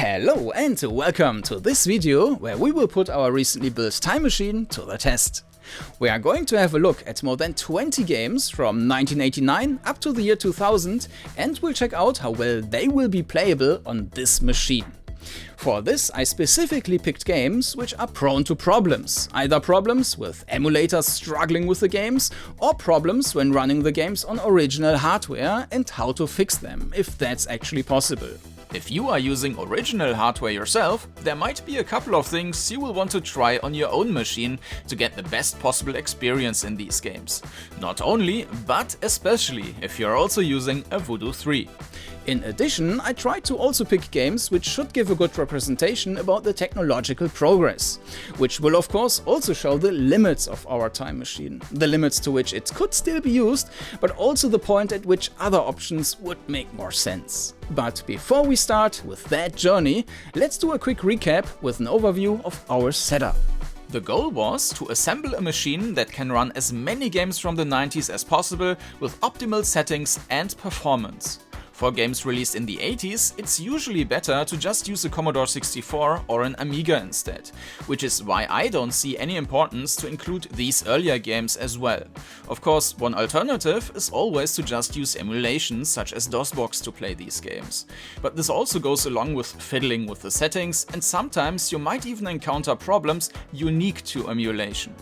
Hello and welcome to this video where we will put our recently built time machine to the test. We are going to have a look at more than 20 games from 1989 up to the year 2000 and we'll check out how well they will be playable on this machine. For this I specifically picked games which are prone to problems, either problems with emulators struggling with the games or problems when running the games on original hardware and how to fix them, if that's actually possible. If you are using original hardware yourself, there might be a couple of things you will want to try on your own machine to get the best possible experience in these games. Not only, but especially if you're also using a Voodoo 3. In addition, I tried to also pick games which should give a good representation about the technological progress, which will of course also show the limits of our time machine, the limits to which it could still be used, but also the point at which other options would make more sense. But before we start with that journey, let's do a quick recap with an overview of our setup. The goal was to assemble a machine that can run as many games from the 90s as possible with optimal settings and performance. For games released in the 80s, it's usually better to just use a Commodore 64 or an Amiga instead, which is why I don't see any importance to include these earlier games as well. Of course, one alternative is always to just use emulations such as DOSBox to play these games. But this also goes along with fiddling with the settings, and sometimes you might even encounter problems unique to emulation.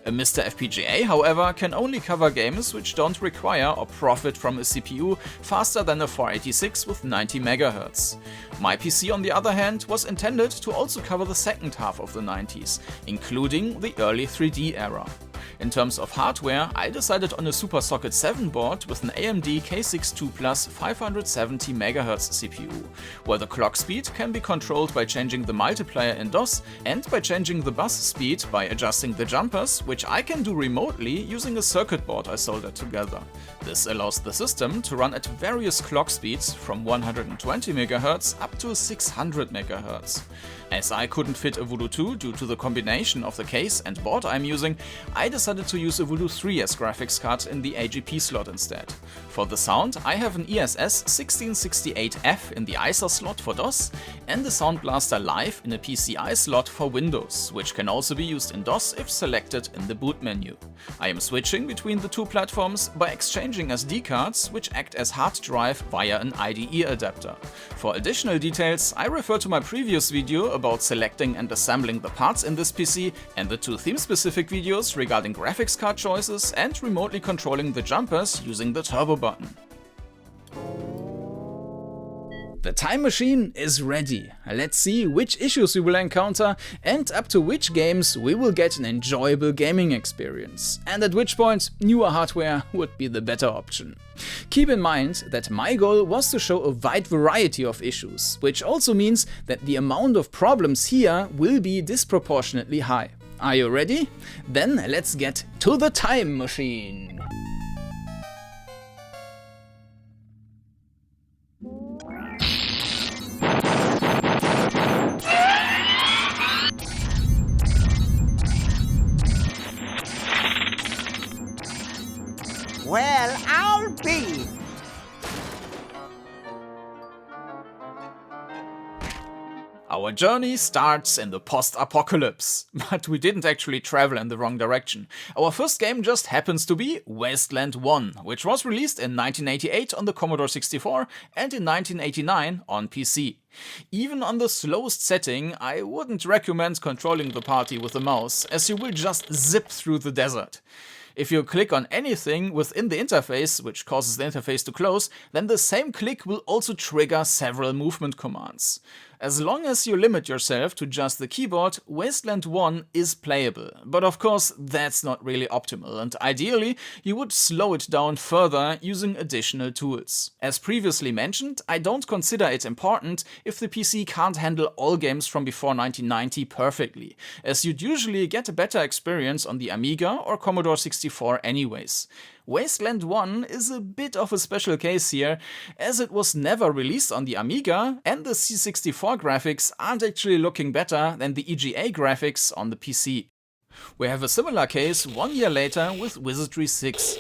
A Mr. FPGA, however, can only cover games which don't require or profit from a CPU faster than a 486 with 90 MHz. My PC, on the other hand, was intended to also cover the second half of the 90s, including the early 3D era. In terms of hardware, I decided on a SuperSocket 7 board with an AMD K6 II Plus 570 MHz CPU, where the clock speed can be controlled by changing the multiplier in DOS and by changing the bus speed by adjusting the jumpers, which I can do remotely using a circuit board I soldered together. This allows the system to run at various clock speeds from 120 MHz up to 600 MHz. As I couldn't fit a Voodoo 2 due to the combination of the case and board I'm using, I decided to use a Voodoo 3 as graphics card in the AGP slot instead. For the sound, I have an ESS 1668F in the ISA slot for DOS and the Soundblaster Live in a PCI slot for Windows, which can also be used in DOS if selected in the boot menu. I am switching between the two platforms by exchanging SD cards, which act as hard drive via an IDE adapter. For additional details, I refer to my previous video about selecting and assembling the parts in this PC and the two theme-specific videos regarding graphics card choices and remotely controlling the jumpers using the turbo button. The time machine is ready. Let's see which issues we will encounter and up to which games we will get an enjoyable gaming experience, and at which point newer hardware would be the better option. Keep in mind that my goal was to show a wide variety of issues, which also means that the amount of problems here will be disproportionately high. Are you ready? Then let's get to the time machine. Well, I'll be. Our journey starts in the post-apocalypse, but we didn't actually travel in the wrong direction. Our first game just happens to be Wasteland 1, which was released in 1988 on the Commodore 64 and in 1989 on PC. Even on the slowest setting, I wouldn't recommend controlling the party with a mouse, as you will just zip through the desert. If you click on anything within the interface, which causes the interface to close, then the same click will also trigger several movement commands. As long as you limit yourself to just the keyboard, Wasteland 1 is playable, but of course that's not really optimal, and ideally you would slow it down further using additional tools. As previously mentioned, I don't consider it important if the PC can't handle all games from before 1990 perfectly, as you'd usually get a better experience on the Amiga or Commodore 64 anyways. Wasteland 1 is a bit of a special case here, as it was never released on the Amiga and the C64 graphics aren't actually looking better than the EGA graphics on the PC. We have a similar case 1 year later with Wizardry 6.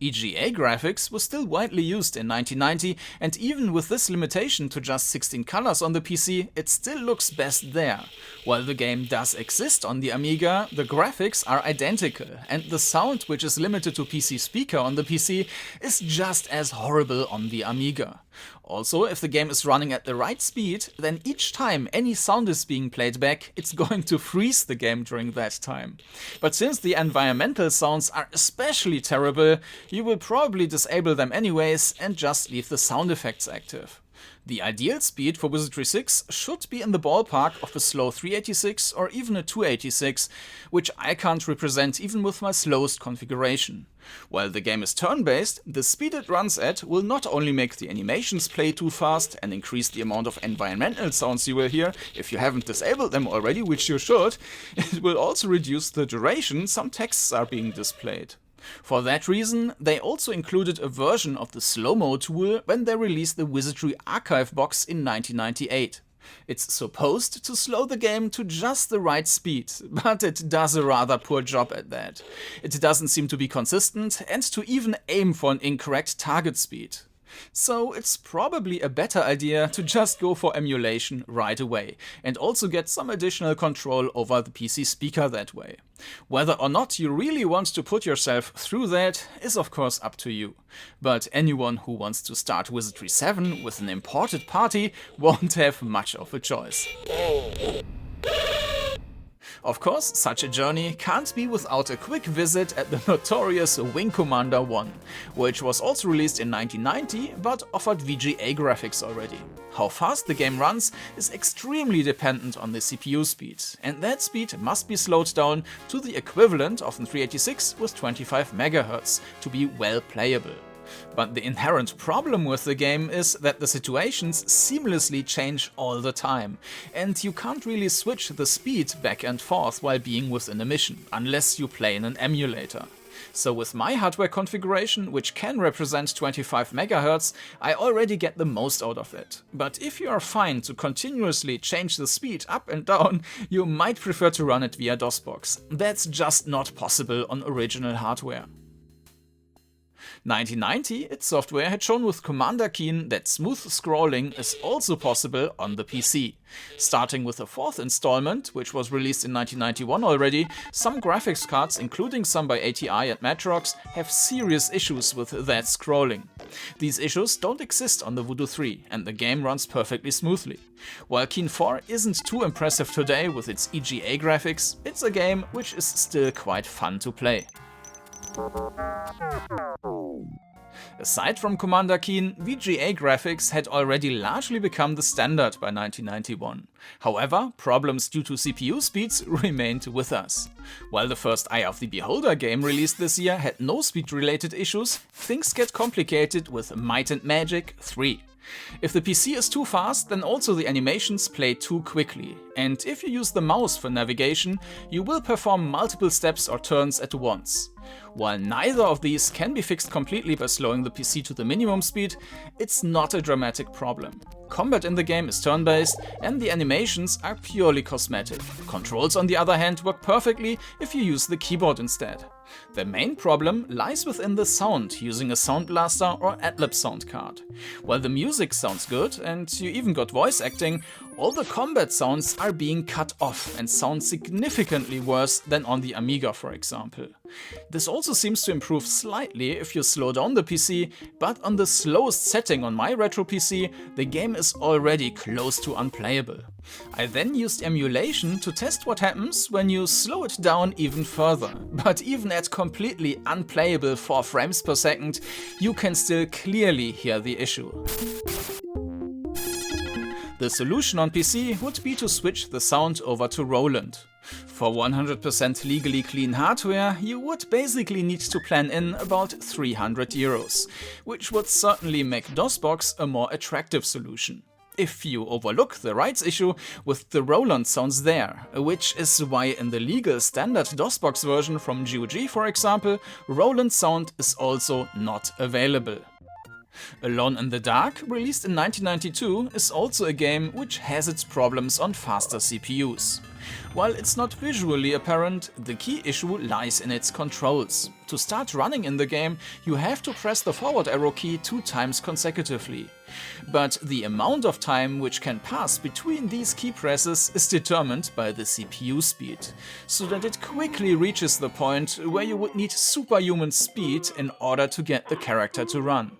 EGA graphics was still widely used in 1990, and even with this limitation to just 16 colors on the PC, it still looks best there. While the game does exist on the Amiga, the graphics are identical, and the sound, which is limited to PC speaker on the PC, is just as horrible on the Amiga. Also, if the game is running at the right speed, then each time any sound is being played back, it's going to freeze the game during that time. But since the environmental sounds are especially terrible, you will probably disable them anyways and just leave the sound effects active. The ideal speed for Wizardry 6 should be in the ballpark of a slow 386 or even a 286, which I can't represent even with my slowest configuration. While the game is turn-based, the speed it runs at will not only make the animations play too fast and increase the amount of environmental sounds you will hear if you haven't disabled them already, which you should, it will also reduce the duration some texts are being displayed. For that reason, they also included a version of the slow-mo tool when they released the Wizardry archive box in 1998. It's supposed to slow the game to just the right speed, but it does a rather poor job at that. It doesn't seem to be consistent and to even aim for an incorrect target speed. So it's probably a better idea to just go for emulation right away, and also get some additional control over the PC speaker that way. Whether or not you really want to put yourself through that is of course up to you. But anyone who wants to start Wizardry 7 with an imported party won't have much of a choice. Of course, such a journey can't be without a quick visit at the notorious Wing Commander 1, which was also released in 1990 but offered VGA graphics already. How fast the game runs is extremely dependent on the CPU speed, and that speed must be slowed down to the equivalent of an 386 with 25 MHz to be well playable. But the inherent problem with the game is that the situations seamlessly change all the time, and you can't really switch the speed back and forth while being within a mission, unless you play in an emulator. So with my hardware configuration, which can represent 25 MHz, I already get the most out of it. But if you are fine to continuously change the speed up and down, you might prefer to run it via DOSBox. That's just not possible on original hardware. 1990, id Software had shown with Commander Keen that smooth scrolling is also possible on the PC. Starting with the fourth installment, which was released in 1991 already, some graphics cards, including some by ATI and Matrox, have serious issues with that scrolling. These issues don't exist on the Voodoo 3, and the game runs perfectly smoothly. While Keen 4 isn't too impressive today with its EGA graphics, it's a game which is still quite fun to play. Aside from Commander Keen, VGA graphics had already largely become the standard by 1991. However, problems due to CPU speeds remained with us. While the first Eye of the Beholder game released this year had no speed-related issues, things get complicated with Might and Magic 3. If the PC is too fast, then also the animations play too quickly, and if you use the mouse for navigation, you will perform multiple steps or turns at once. While neither of these can be fixed completely by slowing the PC to the minimum speed, it's not a dramatic problem. Combat in the game is turn-based, and the animations are purely cosmetic. Controls, on the other hand, work perfectly if you use the keyboard instead. The main problem lies within the sound, using a Soundblaster or AdLib sound card. While the music sounds good, and you even got voice acting, all the combat sounds are being cut off and sound significantly worse than on the Amiga, for example. This also seems to improve slightly if you slow down the PC, but on the slowest setting on my retro PC, the game is already close to unplayable. I then used emulation to test what happens when you slow it down even further, but even at completely unplayable 4 frames per second, you can still clearly hear the issue. The solution on PC would be to switch the sound over to Roland. For 100% legally clean hardware, you would basically need to plan in about €300, which would certainly make DOSBox a more attractive solution. If you overlook the rights issue with the Roland sounds there, which is why in the legal standard DOSBox version from GOG, for example, Roland sound is also not available. Alone in the Dark, released in 1992, is also a game which has its problems on faster CPUs. While it's not visually apparent, the key issue lies in its controls. To start running in the game, you have to press the forward arrow key 2 times consecutively. But the amount of time which can pass between these key presses is determined by the CPU speed, so that it quickly reaches the point where you would need superhuman speed in order to get the character to run.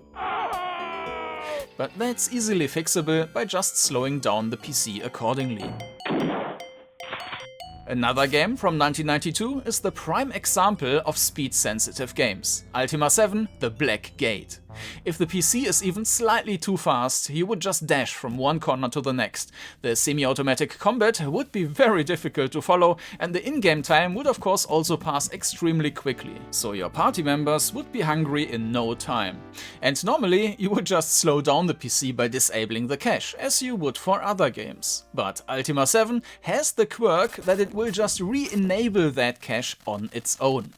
But that's easily fixable by just slowing down the PC accordingly. Another game from 1992 is the prime example of speed-sensitive games, Ultima 7: The Black Gate. If the PC is even slightly too fast, you would just dash from one corner to the next. The semi-automatic combat would be very difficult to follow, and the in-game time would of course also pass extremely quickly, so your party members would be hungry in no time. And normally you would just slow down the PC by disabling the cache, as you would for other games. But Ultima 7 has the quirk that it will just re-enable that cache on its own.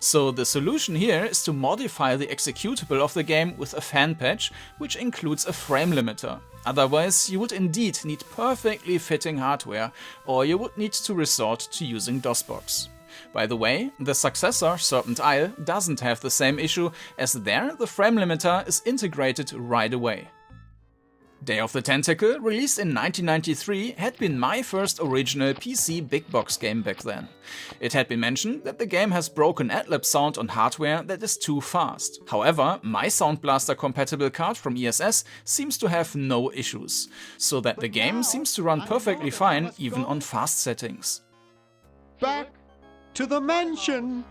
So the solution here is to modify the executable of the game with a fan patch, which includes a frame limiter. Otherwise, you would indeed need perfectly fitting hardware, or you would need to resort to using DOSBox. By the way, the successor, Serpent Isle, doesn't have the same issue, as there the frame limiter is integrated right away. Day of the Tentacle, released in 1993, had been my first original PC big box game back then. It had been mentioned that the game has broken ad-lib sound on hardware that is too fast. However, my Soundblaster compatible card from ESS seems to have no issues, so that the game seems to run perfectly fine even on fast settings. Back to the mansion!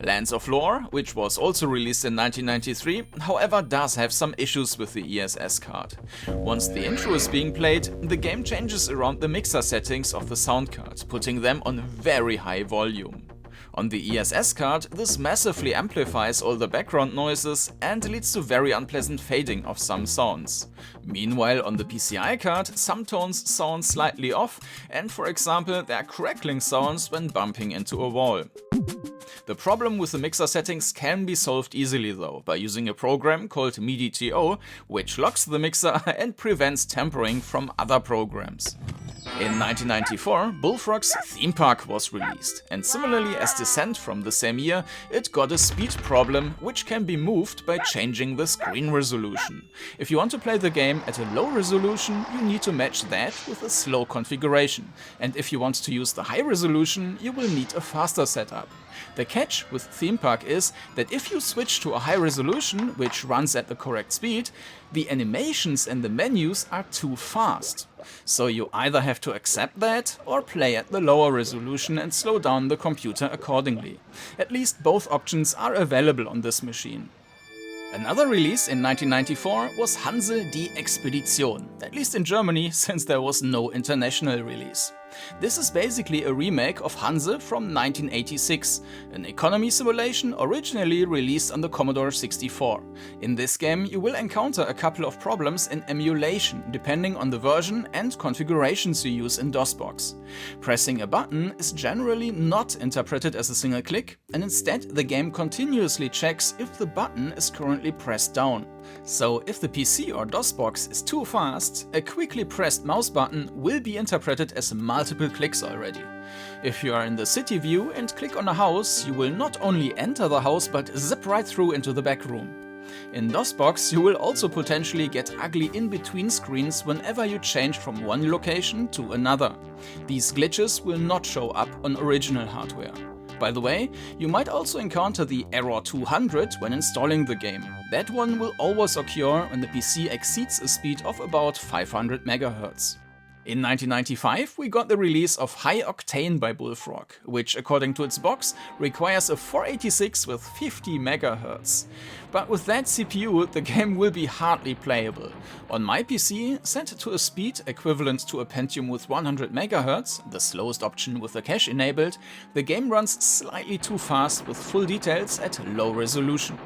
Lands of Lore, which was also released in 1993, however does have some issues with the ESS card. Once the intro is being played, the game changes around the mixer settings of the sound card, putting them on very high volume. On the ESS card, this massively amplifies all the background noises and leads to very unpleasant fading of some sounds. Meanwhile, on the PCI card, some tones sound slightly off, and for example, there are crackling sounds when bumping into a wall. The problem with the mixer settings can be solved easily though, by using a program called MIDI-TO, which locks the mixer and prevents tampering from other programs. In 1994, Bullfrog's Theme Park was released, and similarly as Descent from the same year, it got a speed problem which can be moved by changing the screen resolution. If you want to play the game at a low resolution, you need to match that with a slow configuration, and if you want to use the high resolution, you will need a faster setup. The catch with Theme Park is that if you switch to a high resolution, which runs at the correct speed, the animations and the menus are too fast. So you either have to accept that, or play at the lower resolution and slow down the computer accordingly. At least both options are available on this machine. Another release in 1994 was Hanse die Expedition, at least in Germany, since there was no international release. This is basically a remake of Hanse from 1986, an economy simulation originally released on the Commodore 64. In this game you will encounter a couple of problems in emulation, depending on the version and configurations you use in DOSBox. Pressing a button is generally not interpreted as a single click, and instead the game continuously checks if the button is currently pressed down. So if the PC or DOSBox is too fast, a quickly pressed mouse button will be interpreted as multiple clicks already. If you are in the city view and click on a house, you will not only enter the house but zip right through into the back room. In DOSBox you will also potentially get ugly in-between screens whenever you change from one location to another. These glitches will not show up on original hardware. By the way, you might also encounter the error 200 when installing the game. That one will always occur when the PC exceeds a speed of about 500 MHz. In 1995 we got the release of Hi-Octane by Bullfrog, which according to its box requires a 486 with 50 MHz. But with that CPU the game will be hardly playable. On my PC, set to a speed equivalent to a Pentium with 100 MHz, the slowest option with the cache enabled, the game runs slightly too fast with full details at low resolution.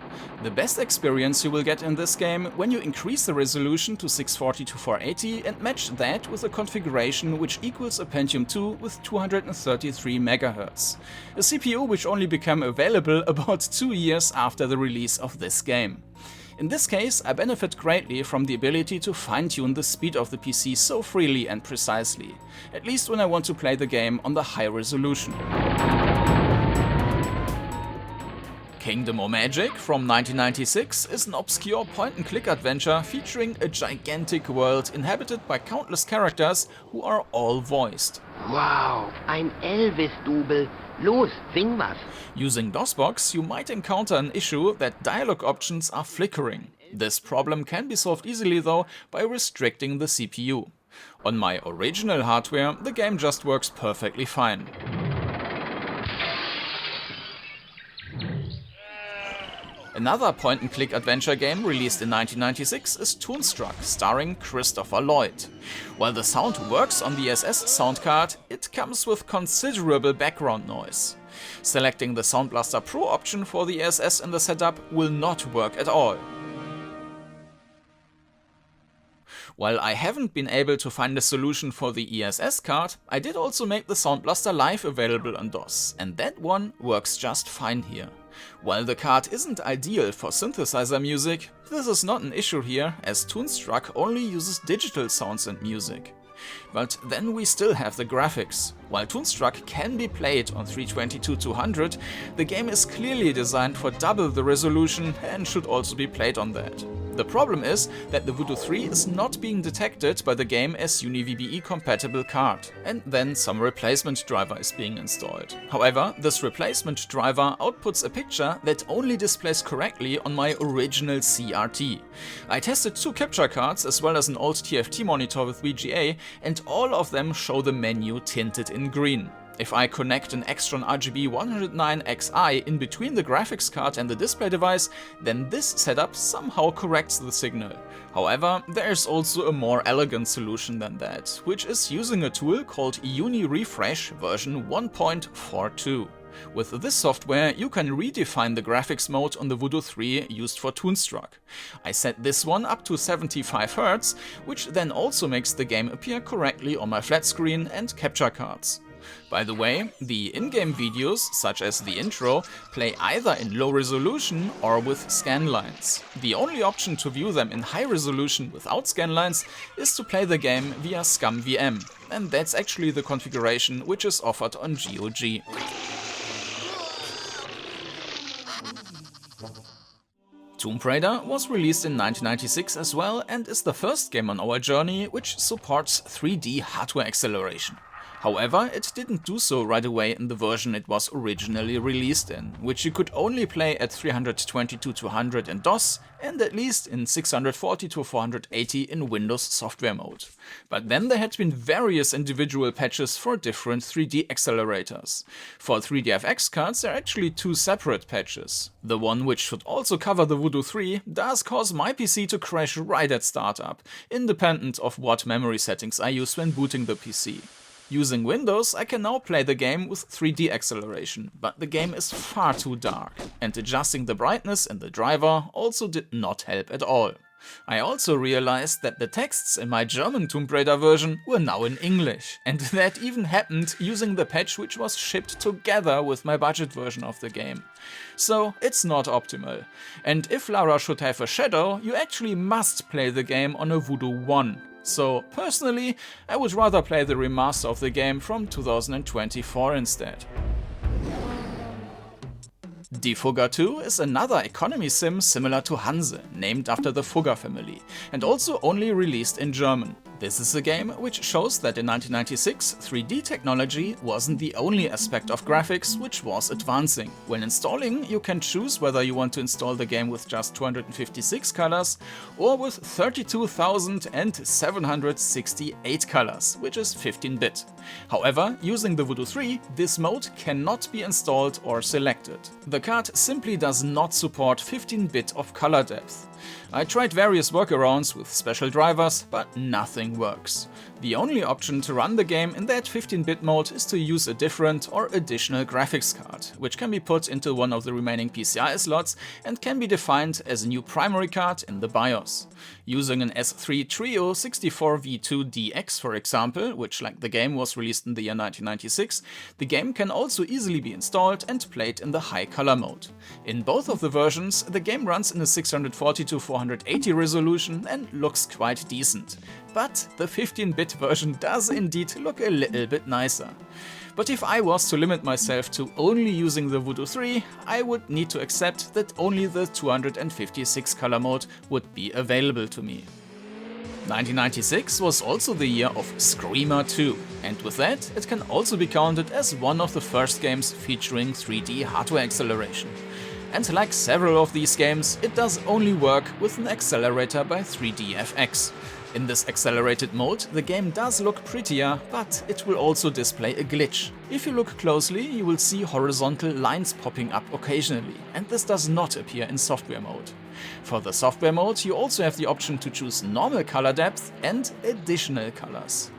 The best experience you will get in this game when you increase the resolution to 640 to 480 and match that with a configuration which equals a Pentium 2 with 233 MHz, a CPU which only became available about 2 years after the release of this game. In this case, I benefit greatly from the ability to fine-tune the speed of the PC so freely and precisely, at least when I want to play the game on the high resolution. Kingdom of Magic from 1996 is an obscure point-and-click adventure featuring a gigantic world inhabited by countless characters who are all voiced. Wow, ein Elvis-Double. Los, sing was. Using DOSBox, you might encounter an issue that dialogue options are flickering. This problem can be solved easily though by restricting the CPU. On my original hardware, the game just works perfectly fine. Another point-and-click adventure game released in 1996 is Toonstruck, starring Christopher Lloyd. While the sound works on the SS sound card, it comes with considerable background noise. Selecting the Soundblaster Pro option for the SS in the setup will not work at all. While I haven't been able to find a solution for the ESS card, I did also make the Soundblaster Live available on DOS, and that one works just fine here. While the card isn't ideal for synthesizer music, this is not an issue here, as Toonstruck only uses digital sounds and music. But then we still have the graphics. While Toonstruck can be played on 322-200, the game is clearly designed for double the resolution and should also be played on that. The problem is that the Voodoo 3 is not being detected by the game as UniVBE compatible card, and then some replacement driver is being installed. However, this replacement driver outputs a picture that only displays correctly on my original CRT. I tested 2 capture cards as well as an old TFT monitor with VGA, and all of them show the menu tinted in green. If I connect an Extron RGB 109Xi in between the graphics card and the display device, then this setup somehow corrects the signal. However, there's also a more elegant solution than that, which is using a tool called UniRefresh version 1.42. With this software, you can redefine the graphics mode on the Voodoo 3 used for Toonstruck. I set this one up to 75 Hz, which then also makes the game appear correctly on my flat screen and capture cards. By the way, the in-game videos, such as the intro, play either in low resolution or with scanlines. The only option to view them in high resolution without scanlines is to play the game via ScumVM, and that's actually the configuration which is offered on GOG. Tomb Raider was released in 1996 as well and is the first game on our journey which supports 3D hardware acceleration. However, it didn't do so right away in the version it was originally released in, which you could only play at 322-200 in DOS and at least in 640-480 in Windows software mode. But then there had been various individual patches for different 3D accelerators. For 3dfx cards there are actually 2 separate patches. The one which should also cover the Voodoo 3 does cause my PC to crash right at startup, independent of what memory settings I use when booting the PC. Using Windows, I can now play the game with 3D acceleration, but the game is far too dark, and adjusting the brightness in the driver also did not help at all. I also realized that the texts in my German Tomb Raider version were now in English, and that even happened using the patch which was shipped together with my budget version of the game. So it's not optimal, and if Lara should have a shadow, you actually must play the game on a Voodoo 1. So personally, I would rather play the remaster of the game from 2024 instead. Die Fugger 2 is another economy sim similar to Hanse, named after the Fugger family, and also only released in German. This is a game which shows that in 1996, 3D technology wasn't the only aspect of graphics which was advancing. When installing, you can choose whether you want to install the game with just 256 colors or with 32,768 colors, which is 15-bit. However, using the Voodoo 3, this mode cannot be installed or selected. The card simply does not support 15-bit of color depth. I tried various workarounds with special drivers, but nothing works. The only option to run the game in that 15-bit mode is to use a different or additional graphics card, which can be put into one of the remaining PCI slots and can be defined as a new primary card in the BIOS. Using an S3 Trio 64V2DX, for example, which like the game was released in the year 1996, the game can also easily be installed and played in the high color mode. In both of the versions, the game runs in a 640x480 resolution and looks quite decent. But the 15-bit version does indeed look a little bit nicer. But if I was to limit myself to only using the Voodoo 3, I would need to accept that only the 256 color mode would be available to me. 1996 was also the year of Screamer 2, and with that, it can also be counted as one of the first games featuring 3D hardware acceleration. And like several of these games, it does only work with an accelerator by 3dfx. In this accelerated mode, the game does look prettier, but it will also display a glitch. If you look closely, you will see horizontal lines popping up occasionally, and this does not appear in software mode. For the software mode, you also have the option to choose normal color depth and additional colors.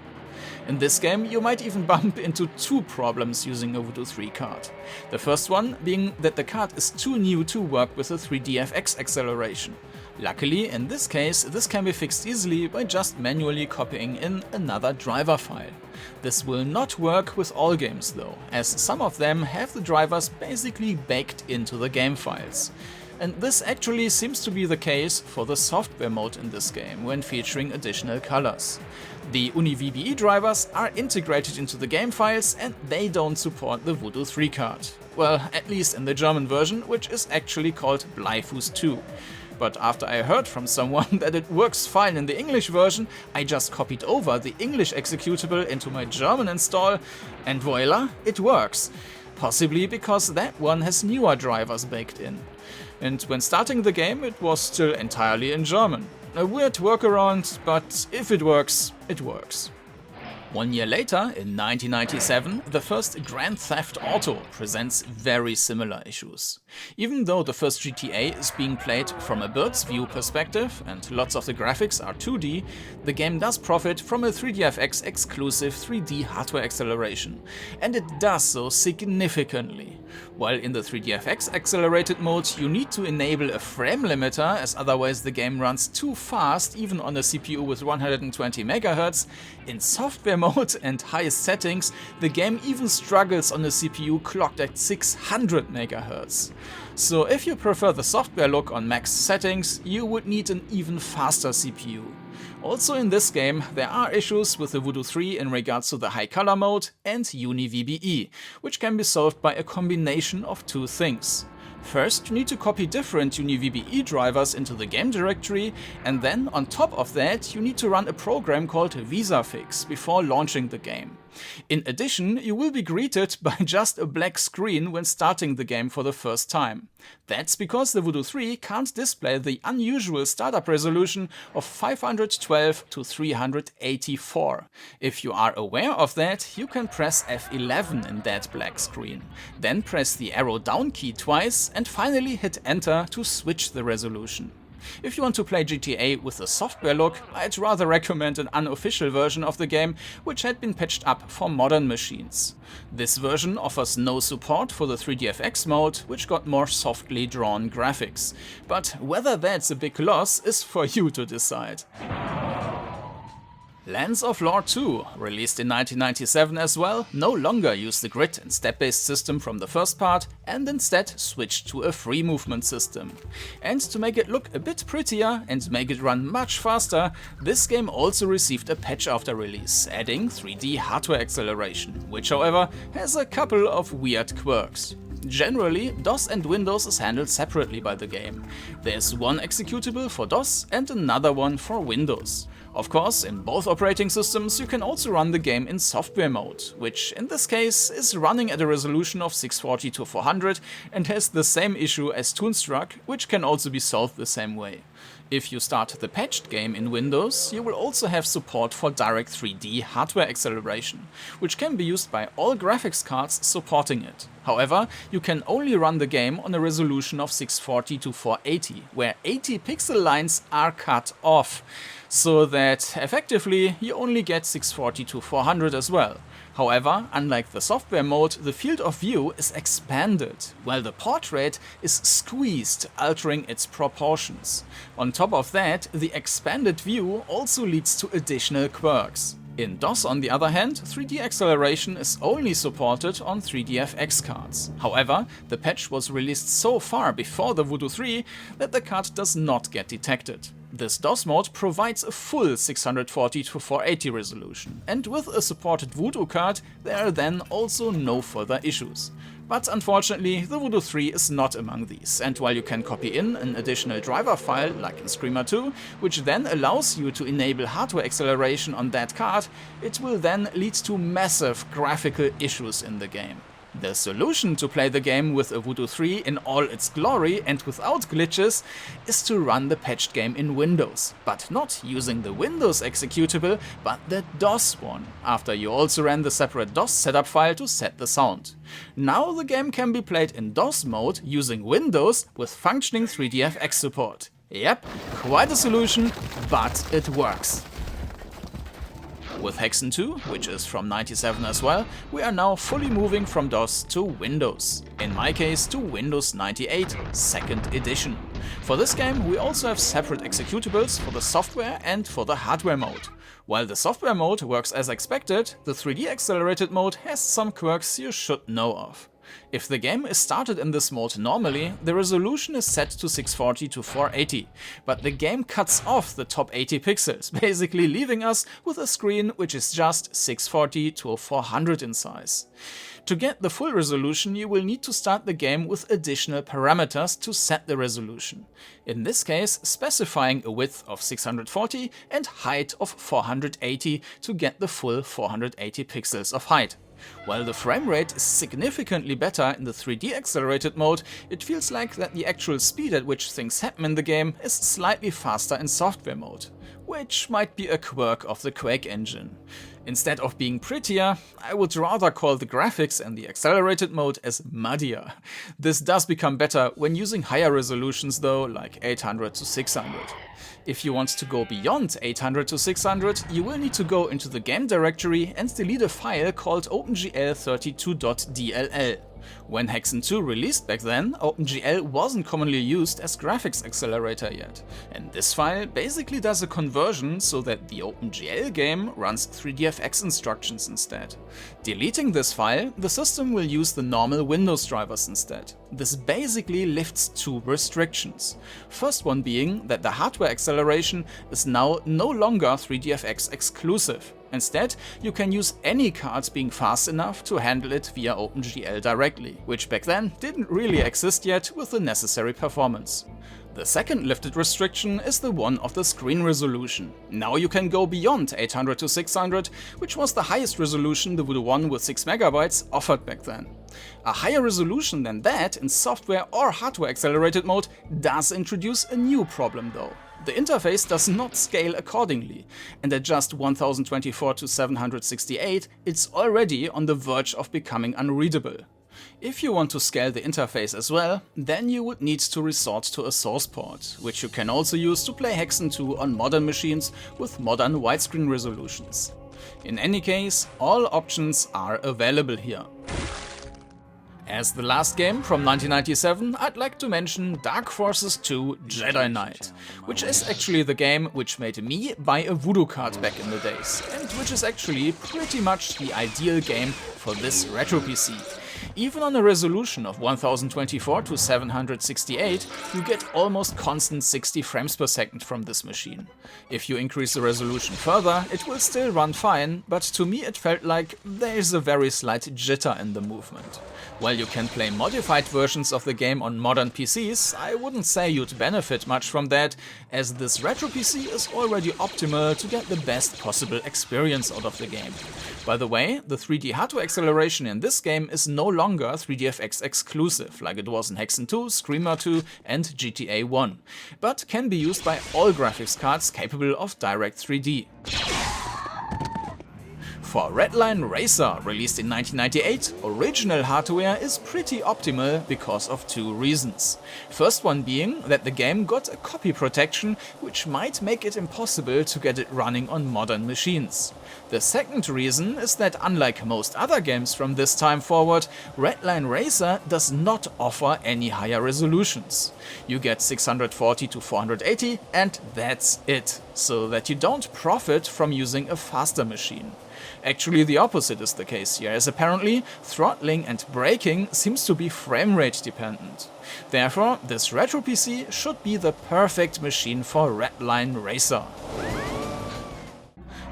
In this game, you might even bump into two problems using a Voodoo 3 card. The first one being that the card is too new to work with a 3dfx acceleration. Luckily, in this case, this can be fixed easily by just manually copying in another driver file. This will not work with all games though, as some of them have the drivers basically baked into the game files. And this actually seems to be the case for the software mode in this game when featuring additional colors. The UniVBE drivers are integrated into the game files and they don't support the Voodoo 3 card. Well, at least in the German version, which is actually called Bleifuß 2. But after I heard from someone that it works fine in the English version, I just copied over the English executable into my German install, and voila, it works. Possibly because that one has newer drivers baked in. And when starting the game, it was still entirely in German. A weird workaround, but if it works, it works. 1 year later, in 1997, the first Grand Theft Auto presents very similar issues. Even though the first GTA is being played from a bird's view perspective and lots of the graphics are 2D, the game does profit from a 3dfx exclusive 3D hardware acceleration, and it does so significantly. While in the 3dfx accelerated mode you need to enable a frame limiter, as otherwise the game runs too fast even on a CPU with 120 MHz, in software mode and highest settings the game even struggles on a CPU clocked at 600 MHz. So if you prefer the software look on max settings, you would need an even faster CPU. Also in this game, there are issues with the Voodoo 3 in regards to the high color mode and UniVBE, which can be solved by a combination of two things. First, you need to copy different UniVBE drivers into the game directory, and then on top of that, you need to run a program called VisaFix before launching the game. In addition, you will be greeted by just a black screen when starting the game for the first time. That's because the Voodoo 3 can't display the unusual startup resolution of 512 to 384. If you are aware of that, you can press F11 in that black screen. Then press the arrow down key twice and finally hit enter to switch the resolution. If you want to play GTA with a software look, I'd rather recommend an unofficial version of the game, which had been patched up for modern machines. This version offers no support for the 3dfx mode, which got more softly drawn graphics. But whether that's a big loss is for you to decide. Lands of Lore 2, released in 1997 as well, no longer used the grid and step-based system from the first part and instead switched to a free movement system. And to make it look a bit prettier and make it run much faster, this game also received a patch after release, adding 3D hardware acceleration, which however has a couple of weird quirks. Generally, DOS and Windows is handled separately by the game. There's one executable for DOS and another one for Windows. Of course, in both operating systems you can also run the game in software mode, which in this case is running at a resolution of 640 to 400 and has the same issue as Toonstruck, which can also be solved the same way. If you start the patched game in Windows, you will also have support for direct 3D hardware acceleration, which can be used by all graphics cards supporting it. However, you can only run the game on a resolution of 640 to 480, where 80 pixel lines are cut off, so that effectively you only get 640 to 400 as well. However, unlike the software mode, the field of view is expanded, while the portrait is squeezed, altering its proportions. On top of that, the expanded view also leads to additional quirks. In DOS, on the other hand, 3D acceleration is only supported on 3dfx cards. However, the patch was released so far before the Voodoo 3 that the card does not get detected. This DOS mode provides a full 640 to 480 resolution, and with a supported Voodoo card there are then also no further issues. But unfortunately the Voodoo 3 is not among these, and while you can copy in an additional driver file like in Screamer 2, which then allows you to enable hardware acceleration on that card, it will then lead to massive graphical issues in the game. The solution to play the game with a Voodoo 3 in all its glory and without glitches is to run the patched game in Windows, but not using the Windows executable, but the DOS one, after you also ran the separate DOS setup file to set the sound. Now the game can be played in DOS mode using Windows with functioning 3dfx support. Yep, quite a solution, but it works. With Hexen 2, which is from '97 as well, we are now fully moving from DOS to Windows. In my case to Windows 98, 2nd edition. For this game we also have separate executables for the software and for the hardware mode. While the software mode works as expected, the 3D accelerated mode has some quirks you should know of. If the game is started in this mode normally, the resolution is set to 640 to 480, but the game cuts off the top 80 pixels, basically leaving us with a screen which is just 640 to 400 in size. To get the full resolution, you will need to start the game with additional parameters to set the resolution. In this case, specifying a width of 640 and height of 480 to get the full 480 pixels of height. While the frame rate is significantly better in the 3D accelerated mode, it feels like that the actual speed at which things happen in the game is slightly faster in software mode, which might be a quirk of the Quake engine. Instead of being prettier, I would rather call the graphics and the accelerated mode as muddier. This does become better when using higher resolutions though, like 800 to 600. If you want to go beyond 800 to 600, you will need to go into the game directory and delete a file called OpenGL32.dll. When Hexen 2 released back then, OpenGL wasn't commonly used as graphics accelerator yet, and this file basically does a conversion so that the OpenGL game runs 3dfx instructions instead. Deleting this file, the system will use the normal Windows drivers instead. This basically lifts two restrictions. First one being that the hardware acceleration is now no longer 3dfx exclusive. Instead, you can use any cards being fast enough to handle it via OpenGL directly, which back then didn't really exist yet with the necessary performance. The second lifted restriction is the one of the screen resolution. Now you can go beyond 800 to 600, which was the highest resolution the Voodoo 1 with 6 MB offered back then. A higher resolution than that in software or hardware accelerated mode does introduce a new problem though. The interface does not scale accordingly, and at just 1024 to 768, it's already on the verge of becoming unreadable. If you want to scale the interface as well, then you would need to resort to a source port, which you can also use to play Hexen 2 on modern machines with modern widescreen resolutions. In any case, all options are available here. As the last game from 1997, I'd like to mention Dark Forces 2 Jedi Knight, which is actually the game which made me buy a Voodoo card back in the days, and which is actually pretty much the ideal game for this retro PC. Even on a resolution of 1024 to 768, you get almost constant 60 frames per second from this machine. If you increase the resolution further, it will still run fine, but to me it felt like there is a very slight jitter in the movement. While you can play modified versions of the game on modern PCs, I wouldn't say you'd benefit much from that, as this retro PC is already optimal to get the best possible experience out of the game. By the way, the 3D hardware acceleration in this game is no longer 3dfx exclusive, like it was in Hexen 2, Screamer 2 and GTA 1, but can be used by all graphics cards capable of direct 3D. For Redline Racer, released in 1998, original hardware is pretty optimal because of two reasons. First one being that the game got a copy protection, which might make it impossible to get it running on modern machines. The second reason is that unlike most other games from this time forward, Redline Racer does not offer any higher resolutions. You get 640 to 480 and that's it, so that you don't profit from using a faster machine. Actually, the opposite is the case here, as apparently throttling and braking seems to be frame rate dependent. Therefore, this retro PC should be the perfect machine for Redline Racer.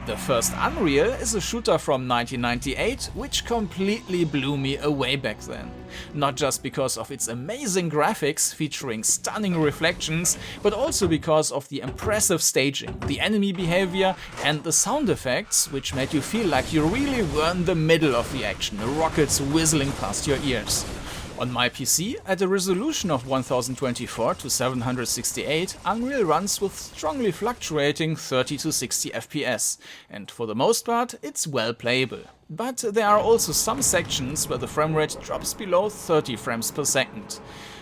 The first Unreal is a shooter from 1998, which completely blew me away back then. Not just because of its amazing graphics featuring stunning reflections, but also because of the impressive staging, the enemy behavior and the sound effects, which made you feel like you really were in the middle of the action, rockets whistling past your ears. On my PC, at a resolution of 1024 to 768, Unreal runs with strongly fluctuating 30 to 60 FPS, and for the most part it's well playable. But there are also some sections where the frame rate drops below 30 frames per second.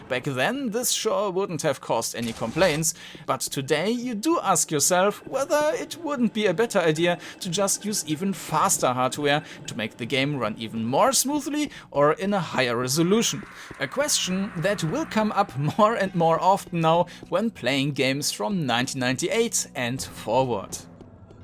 Back then this sure wouldn't have caused any complaints, but today you do ask yourself whether it wouldn't be a better idea to just use even faster hardware to make the game run even more smoothly or in a higher resolution. A question that will come up more and more often now when playing games from 1998 and forward.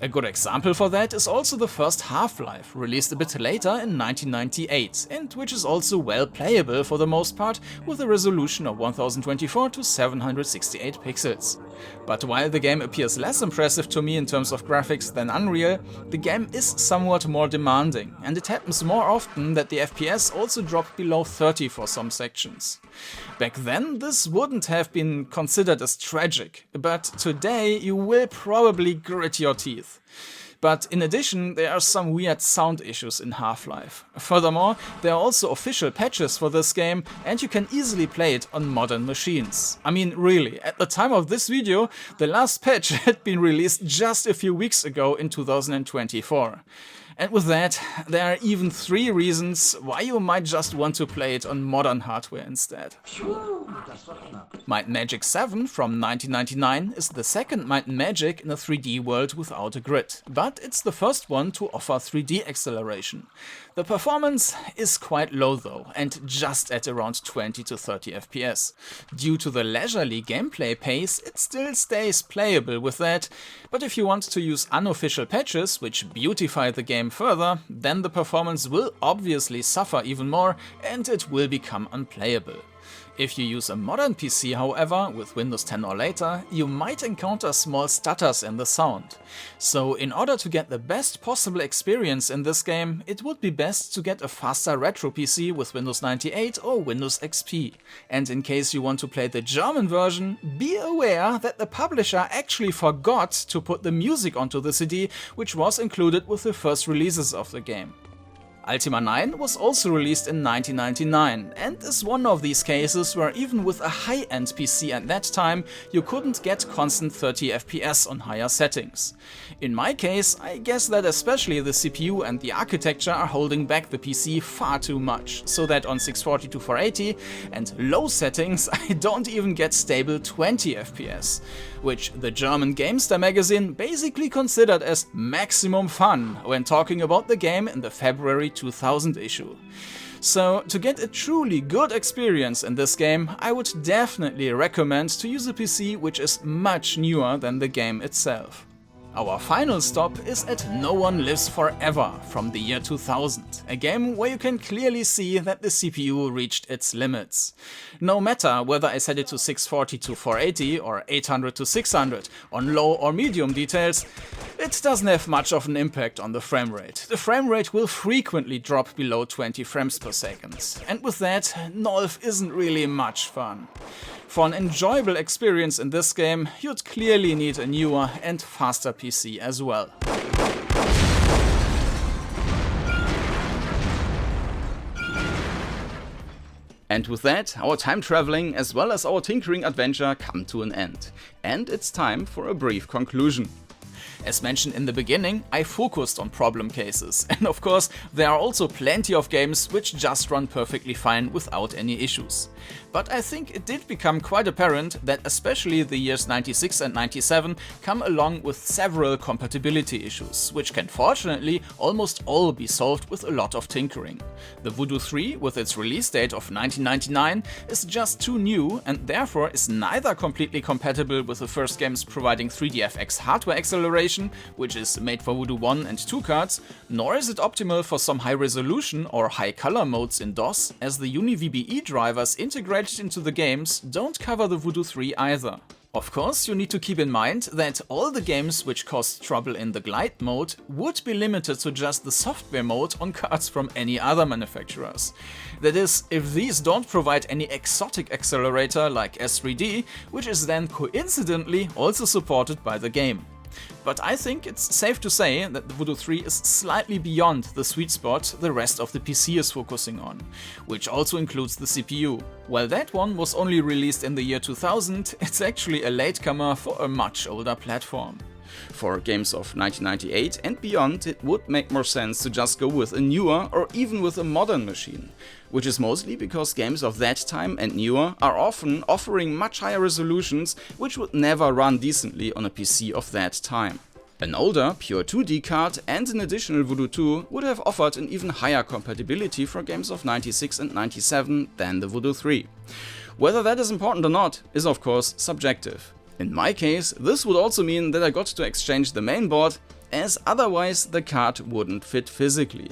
A good example for that is also the first Half-Life, released a bit later in 1998, and which is also well playable for the most part with a resolution of 1024 to 768 pixels. But while the game appears less impressive to me in terms of graphics than Unreal, the game is somewhat more demanding, and it happens more often that the FPS also drop below 30 for some sections. Back then this wouldn't have been considered as tragic, but today you will probably grit your teeth. But in addition, there are some weird sound issues in Half-Life. Furthermore, there are also official patches for this game, and you can easily play it on modern machines. I mean, really, at the time of this video, the last patch had been released just a few weeks ago in 2024. And with that, there are even 3 reasons why you might just want to play it on modern hardware instead. Might and Magic 7 from 1999 is the second Might and Magic in a 3D world without a grid, but it's the first one to offer 3D acceleration. The performance is quite low though, and just at around 20 to 30 FPS. Due to the leisurely gameplay pace, it still stays playable with that, but if you want to use unofficial patches which beautify the game further, then the performance will obviously suffer even more and it will become unplayable. If you use a modern PC, however, with Windows 10 or later, you might encounter small stutters in the sound. So in order to get the best possible experience in this game, it would be best to get a faster retro PC with Windows 98 or Windows XP. And in case you want to play the German version, be aware that the publisher actually forgot to put the music onto the CD, which was included with the first releases of the game. Ultima 9 was also released in 1999 and is one of these cases where even with a high-end PC at that time you couldn't get constant 30 FPS on higher settings. In my case, I guess that especially the CPU and the architecture are holding back the PC far too much, so that on 640 to 480 and low settings I don't even get stable 20 FPS, which the German GameStar magazine basically considered as maximum fun when talking about the game in the February 2000 issue. So to get a truly good experience in this game, I would definitely recommend to use a PC which is much newer than the game itself. Our final stop is at No One Lives Forever from the year 2000, a game where you can clearly see that the CPU reached its limits. No matter whether I set it to 640 to 480 or 800 to 600 on low or medium details, it doesn't have much of an impact on the frame rate. The frame rate will frequently drop below 20 frames per second, and with that, Nolf isn't really much fun. For an enjoyable experience in this game, you'd clearly need a newer and faster PC as well. And with that, our time traveling as well as our tinkering adventure come to an end. And it's time for a brief conclusion. As mentioned in the beginning, I focused on problem cases, and of course there are also plenty of games which just run perfectly fine without any issues. But I think it did become quite apparent that especially the years 96 and 97 come along with several compatibility issues, which can fortunately almost all be solved with a lot of tinkering. The Voodoo 3, with its release date of 1999, is just too new and therefore is neither completely compatible with the first games providing 3dfx hardware acceleration, which is made for Voodoo 1 and 2 cards, nor is it optimal for some high resolution or high color modes in DOS, as the UniVBE drivers integrated into the games don't cover the Voodoo 3 either. Of course, you need to keep in mind that all the games which caused trouble in the glide mode would be limited to just the software mode on cards from any other manufacturers. That is, if these don't provide any exotic accelerator like S3D, which is then coincidentally also supported by the game. But I think it's safe to say that the Voodoo 3 is slightly beyond the sweet spot the rest of the PC is focusing on, which also includes the CPU. While that one was only released in the year 2000, it's actually a latecomer for a much older platform. For games of 1998 and beyond, it would make more sense to just go with a newer or even with a modern machine, which is mostly because games of that time and newer are often offering much higher resolutions which would never run decently on a PC of that time. An older, pure 2D card and an additional Voodoo 2 would have offered an even higher compatibility for games of 96 and 97 than the Voodoo 3. Whether that is important or not is of course subjective. In my case, this would also mean that I got to exchange the mainboard, as otherwise the card wouldn't fit physically.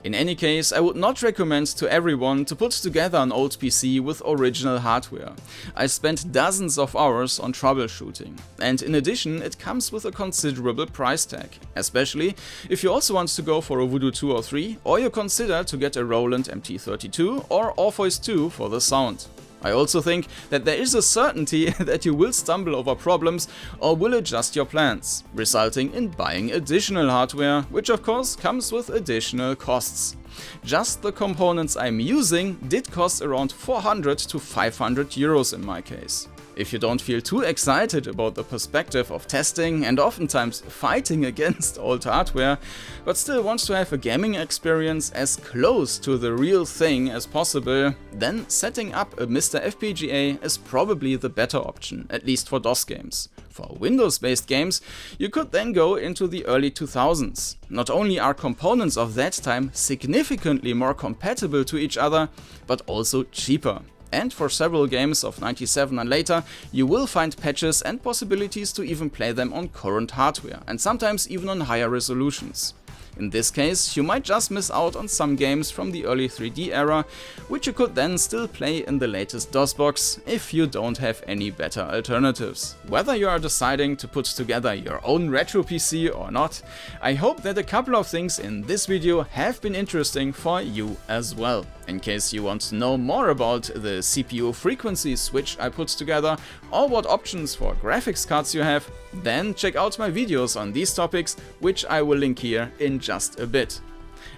In any case, I would not recommend to everyone to put together an old PC with original hardware. I spent dozens of hours on troubleshooting, and in addition it comes with a considerable price tag, especially if you also want to go for a Voodoo 2 or 3, or you consider to get a Roland MT32 or Orpheus 2 for the sound. I also think that there is a certainty that you will stumble over problems or will adjust your plans, resulting in buying additional hardware, which of course comes with additional costs. Just the components I'm using did cost around 400 to 500 euros in my case. If you don't feel too excited about the perspective of testing and oftentimes fighting against old hardware, but still want to have a gaming experience as close to the real thing as possible, then setting up a Mr. FPGA is probably the better option, at least for DOS games. For Windows-based games, you could then go into the early 2000s. Not only are components of that time significantly more compatible to each other, but also cheaper. And for several games of 97 and later, you will find patches and possibilities to even play them on current hardware, and sometimes even on higher resolutions. In this case, you might just miss out on some games from the early 3D era, which you could then still play in the latest DOS box if you don't have any better alternatives. Whether you are deciding to put together your own retro PC or not, I hope that a couple of things in this video have been interesting for you as well. In case you want to know more about the CPU frequency switch I put together or what options for graphics cards you have, then check out my videos on these topics, which I will link here in just a bit.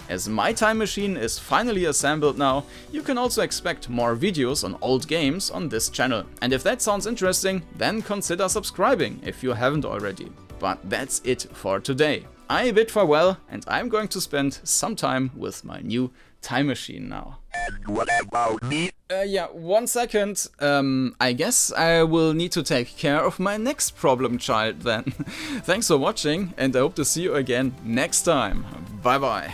As my time machine is finally assembled now, you can also expect more videos on old games on this channel. And if that sounds interesting, then consider subscribing if you haven't already. But that's it for today. I bid farewell, and I'm going to spend some time with my new time machine now. What about me? Yeah, 1 second. I guess I will need to take care of my next problem child then. Thanks for watching, and I hope to see you again next time. Bye bye.